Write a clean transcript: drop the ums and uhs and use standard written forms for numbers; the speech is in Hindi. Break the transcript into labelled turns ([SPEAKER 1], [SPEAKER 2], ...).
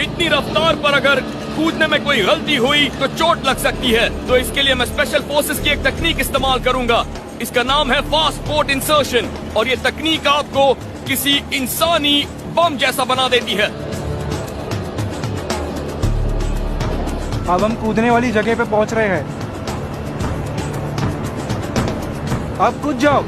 [SPEAKER 1] इतनी रफ्तार पर अगर कूदने में कोई गलती हुई तो चोट लग सकती है। तो इसके लिए मैं स्पेशल फोर्सेस की एक तकनीक इस्तेमाल करूंगा। इसका नाम है फास्ट पोर्ट इंसर्शन और ये तकनीक आपको किसी इंसानी बम जैसा बना देती है।
[SPEAKER 2] अब हम कूदने वाली जगह पे पहुंच रहे हैं। अब कूद जाओ।